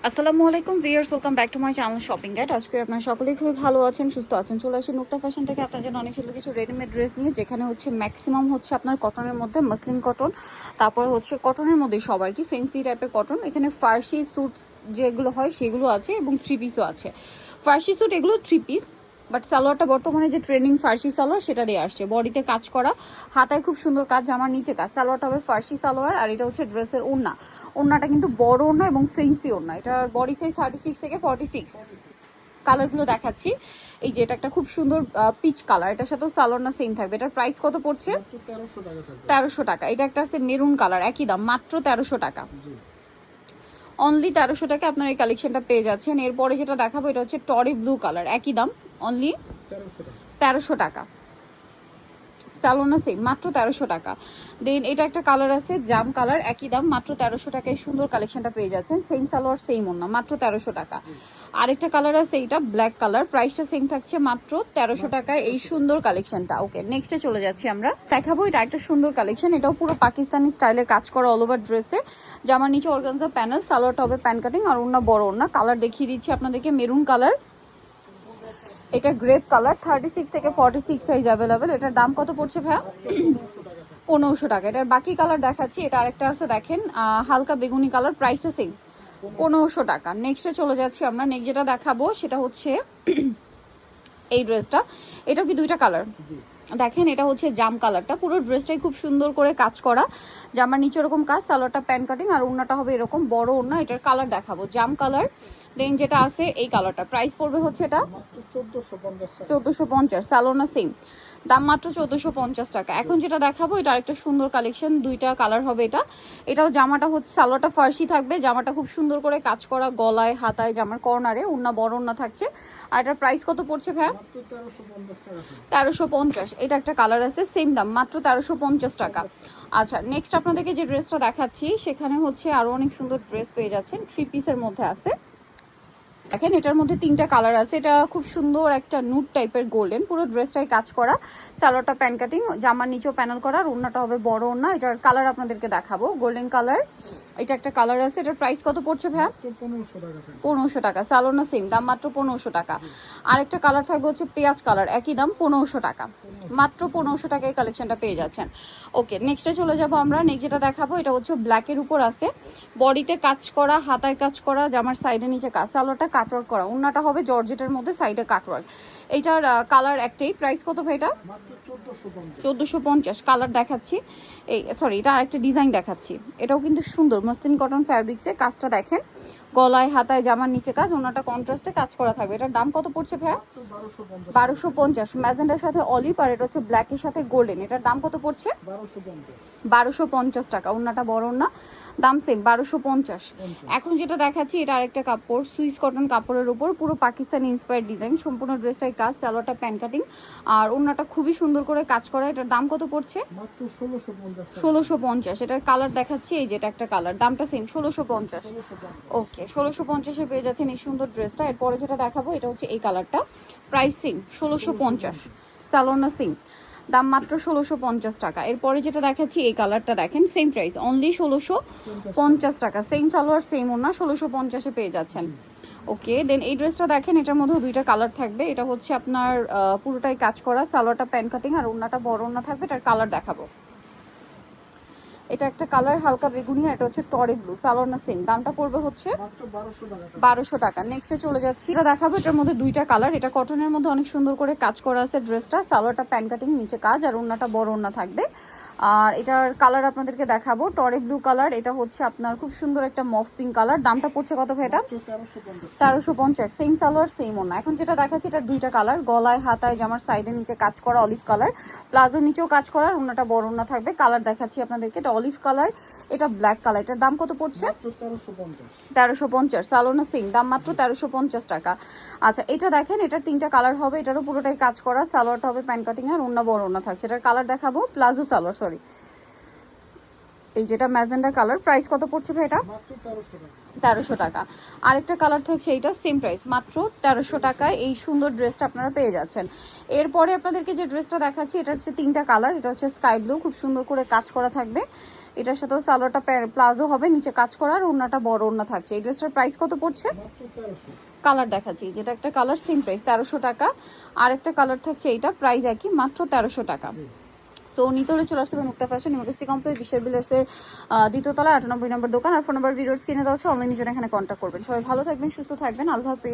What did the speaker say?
আসসালামু আলাইকুম viewers, welcome back to my channel shopping guide. আজকে আপনারা সকলেই খুবই ভালো আছেন, সুস্থ আছেন। চলে আসি নুক্তা ফ্যাশন থেকে আপনার জন্য অনেক সুন্দর কিছু রেডিমেড ড্রেস নিয়ে, যেখানে হচ্ছে ম্যাক্সিমাম হচ্ছে আপনার কটনের মধ্যে, মাসলিন কটন, তারপর হচ্ছে কটনের মধ্যে সব আর কি ফেন্সি টাইপের কটন। এখানে ফার্সি স্যুটস যেগুলো হয় সেগুলো আছে এবং থ্রি পিসও আছে। ফার্সি স্যুট এগুলো থ্রি পিস, বাট সালোয়ারটা বর্তমানে যে ট্রেন্ডিং ফার্সি সালোয়ার সেটা দিয়ে আসছে। বডিতে কাজ করা, হাতায় খুব সুন্দর কাজ, জামার নিচে কাজ। সালোয়ারটা হবে ফার্সি সালোয়ার, আর এটা হচ্ছে ড্রেসের ওড়না। ওড়নাটা কিন্তু বড় ওড়না এবং ফেন্সি ওড়না। এটার বডি সাইজ 36 থেকে 46। কালারগুলো দেখাচ্ছি। এই যে এটা একটা খুব সুন্দর পিচ কালার, এটার সাথেও সালোয়ার না সেম থাকবে। এটার প্রাইস কত পড়ছে? 1300 টাকা। এটা একটা আছে মেরুন কালার, একই দাম, মাত্র 1300 টাকা। অনলি 1300 টাকা আপনার এই কালেকশনটা পেয়ে যাচ্ছেন। এরপরে যেটা দেখাবো এটা হচ্ছে টরি ব্লু কালার, একই দাম, অনলি 1300 টাকা। সালোনা সেম, মাত্র 1300 টাকা। দেন এটা একটা কালার আছে জাম কালার, একই দাম, মাত্র 1300 টাকায় সুন্দর কালেকশনটা পেয়ে যাচ্ছেন। সেম সালোয়ার সেম ওড়না, মাত্র 1300 টাকা। আরেকটা কালার আছে এটা ব্ল্যাক কালার, প্রাইসটা সেম থাকছে, মাত্র 1300 টাকায় এই সুন্দর কালেকশনটা। ওকে, নেক্সটে চলে যাচ্ছি আমরা। দেখাবো এটা একটা সুন্দর কালেকশন, এটাও পুরো পাকিস্তানি স্টাইলে কাজ করা অল ওভার ড্রেসে। জামার নিচে অর্গানজা প্যানেল, সালোয়ারটা হবে প্যান কাটিং, আর ওড়না বড় ওড়না। কালার দেখিয়ে দিচ্ছি আপনাদেরকে, মেরুন কালার, এটা গ্রেপ কালার, 36 থেকে 46 সাইজ অ্যাভেলেবেল। এটার দাম কত পড়ছে ভাইয়া? 1500 টাকা। এটার বাকি কালার দেখাচ্ছি। এটা আরেকটা আছে দেখেন, হালকা বেগুনি কালার, প্রাইসটা সেম, 1500 টাকা। নেক্সটে চলে যাচ্ছি আমরা। নেক্সট যেটা দেখাবো সেটা হচ্ছে এই ড্রেসটা। এটাও কি দুইটা কালার দেখেন, এটা হচ্ছে জাম কালারটা। পুরো ড্রেসটাই খুব সুন্দর করে কাজ করা, জামার নিচে এরকম কাজ, সালোয়ারটা প্যান কাটিং, আর ওড়নাটা হবে এরকম বড় ওড়না। এটার কালার দেখাবো জাম কালার। দেন যেটা আছে এই কালারটা, প্রাইস পড়বে হচ্ছে এটা 1450। সালোনা সেম দাম, মাত্র 1450 টাকা। এখন যেটা দেখাবো এটা আরেকটা সুন্দর কালেকশন, দুইটা কালার হবে এটা। এটাও জামাটা হচ্ছে, সালোয়ারটা ফার্সি থাকবে, জামাটা খুব সুন্দর করে কাজ করা, গলায় হাতায় জামার কর্নারে, ওড়না বড় ওড়না থাকছে। আর এটার প্রাইস কত পড়ছে ভাইয়া? 1350। এটা একটা কালার আছে সেম দাম, মাত্র 1350 টাকা। আচ্ছা, নেক্সট আপনাদেরকে যে ড্রেসটা দেখাচ্ছি সেখানে হচ্ছে আরো অনেক সুন্দর ড্রেস পেয়ে যাচ্ছেন, থ্রি পিসের মধ্যে আছে। দেখেন এটার মধ্যে তিনটা কালার আছে। এটা খুব সুন্দর একটা নুট টাইপের গোল্ডেন, পুরো ড্রেসটাই কাজ করা, সালোয়ারটা প্যান কাটিং, জামার নিচেও প্যানেল করা, আর ওড়নাটা হবে বড় ওড়না। এটার কালার আপনাদেরকে দেখাবো, গোল্ডেন কালার। এটা একটা কালার আছে। এটার প্রাইস কত পড়ছে ভাইয়া? 1500 টাকা। সালোনা সেম দাম, মাত্র 1500 টাকা। আরেকটা কালার থাকবে হচ্ছে পেঁয়াজ কালার, একই দাম, 1500 টাকা। মাত্র 1500 টাকায় এই কালেকশনটা পেয়ে যাচ্ছেন। ওকে, নেক্সটে চলে যাবো আমরা। নেক্সট যেটা দেখাবো এটা হচ্ছে ব্ল্যাকের উপর আছে, বডিতে কাজ করা, হাতায় কাজ করা, জামার সাইডে নিচে কাজ, সালোয়ারটা কাটওয়ার্ক করা, ওড়নাটা হবে জর্জেটের মধ্যে, সাইডে কাটওয়ার্ক। এইটার কালার একটাই, প্রাইস কত ভাই? এটা 1450। কালার দেখাচ্ছি, এই সরি, এটা আরেকটা ডিজাইন দেখাচ্ছি। এটাও কিন্তু সুন্দর মসলিন কটন ফ্যাব্রিক্সে, কাজটা দেখেন, গলায় হাতায় জামার নিচে কাজ, ওনাটা কন্ট্রাস্টে কাজ করা থাকবে। এটার দাম কত পড়ছে ভাইয়া? 1250। ম্যাজেন্ডার সাথে অলিভ, আর এটা হচ্ছে ব্ল্যাকের সাথে গোল্ডেন। এটার দাম কত পড়ছে? 1250 টাকা। ওনাটা বড় না, দাম সেম, 1250। এখন যেটা দেখাচ্ছি এটা আরেকটা কাপড়, সুইস কটন কাপড়ের উপর, পুরো পাকিস্তানি ইন্সপায়ার্ড ডিজাইন, সম্পূর্ণ ড্রেসটাই কাজ, সালোয়ারটা প্যান কাটিং, আর ওনাটা খুবই সুন্দর করে কাজ করা। এটার দাম কত পড়ছে? 1650। এটার কালার দেখাচ্ছি, এই যেটা একটা কালার, দামটা সেম, 1650। ওকে, 1650-এ পেয়ে যাচ্ছেন এই সুন্দর ড্রেসটা। এরপরে যেটা দেখাবো এটা হচ্ছে এই কালারটা, প্রাইস সেম, 1650। সালোনা সেম দাম, মাত্র 1650 টাকা। এরপরে যেটা দেখাচ্ছি এই কালারটা দেখেন, সেম প্রাইস, অনলি 1650 টাকা। সেম সালোয়ার সেম ওড়না, 1650-এ পেয়ে যাচ্ছেন। ওকে, দেন এই ড্রেসটা দেখেন, এটার মধ্যেও দুইটা কালার থাকবে। এটা হচ্ছে আপনার পুরোটাই কাজ করা, সালোয়ারটা প্যান কাটিং, আর ওড়নাটা বড় ওড়না থাকবে। এটার কালার দেখাবো, এটা একটা কালার হালকা বেগুনি, এটা হচ্ছে টরি ব্লু, সালোনা সেম, দামটা পড়বে হচ্ছে 1200 টাকা। নেক্সটে চলে যাচ্ছি, এটা দেখাবো, এটার মধ্যে দুইটা কালার। এটা কটনের মধ্যে অনেক সুন্দর করে কাজ করা আছে ড্রেসটা, সালোয়ারটা প্যান কাটিং, নিচে কাজ, আর ওড়নাটা বড় ওড়না থাকবে। আর এটার কালার আপনাদেরকে দেখাবো, টরি ব্লু কালার, এটা হচ্ছে আপনার খুব সুন্দর একটা মফ পিঙ্ক কালার। দামটা পড়ছে কত ভাই? এটা 1350। সেম সালোয়ার সেম ওড়না। এখন যেটা দেখাচ্ছি এটার দুইটা কালার, গলায় হাতায় জামার সাইডে নিচে কাজ করা, অলিভ কালার, প্লাজোর নিচেও কাজ করা, ওড়নাটা বড় ওড়না থাকবে। কালার দেখাচ্ছি আপনাদেরকে, এটা অলিভ কালার, এটা ব্ল্যাক কালার। এটার দাম কত পড়ছে? 1350। সালোনা সেম দাম, মাত্র 1350 টাকা। আচ্ছা, এটা দেখেন, এটার তিনটা কালার হবে, এটারও পুরোটাই কাজ করা, সালোয়ারটা হবে প্যান কাটিং, আর ওড়না বড় ওড়না থাকছে। এটার কালার দেখাবো, প্লাজো সালোয়ার, সরি, এই যেটা ম্যাজেন্ডা কালার, প্রাইস কত পড়ছে ভাই এটা? মাত্র 1300 টাকা। 1300 টাকা। আরেকটা কালার থাকছে এইটা, সেম প্রাইস, মাত্র 1300 টাকায় এই সুন্দর ড্রেসটা আপনারা পেয়ে যাচ্ছেন। এরপরে আপনাদেরকে যে ড্রেসটা দেখাচ্ছি এটা হচ্ছে 3টা কালার। এটা হচ্ছে স্কাই ব্লু, খুব সুন্দর করে কাজ করা থাকবে। এটার সাথেও সালোয়ারটা প্লাজো হবে, নিচে কাজ করা, আর ওড়নাটা বড় ওড়না থাকছে। এই ড্রেসটার প্রাইস কত পড়ছে? মাত্র 1300। কালার দেখাচ্ছি, যেটা একটা কালার সেম প্রাইস 1300 টাকা। আরেকটা কালার থাকছে এইটা, প্রাইস একই, মাত্র 1300 টাকা। সো নিতে হলে চলে আসতে হবে মুক্তা ফ্যাশন, ইউনিভার্সিটি কমপ্লেক্স, বিশাল বিলার্সের দ্বিতীয় তলা 98 নম্বর দোকান। আর ফোন নাম্বার ভিডিওর স্ক্রিনে দেওয়া আছে, অনলাইনের জন্য এখানে কন্ট্যাক্ট করবেন। সবাই ভালো থাকবেন, সুস্থ থাকবেন, আল্লাহ হাফেজ।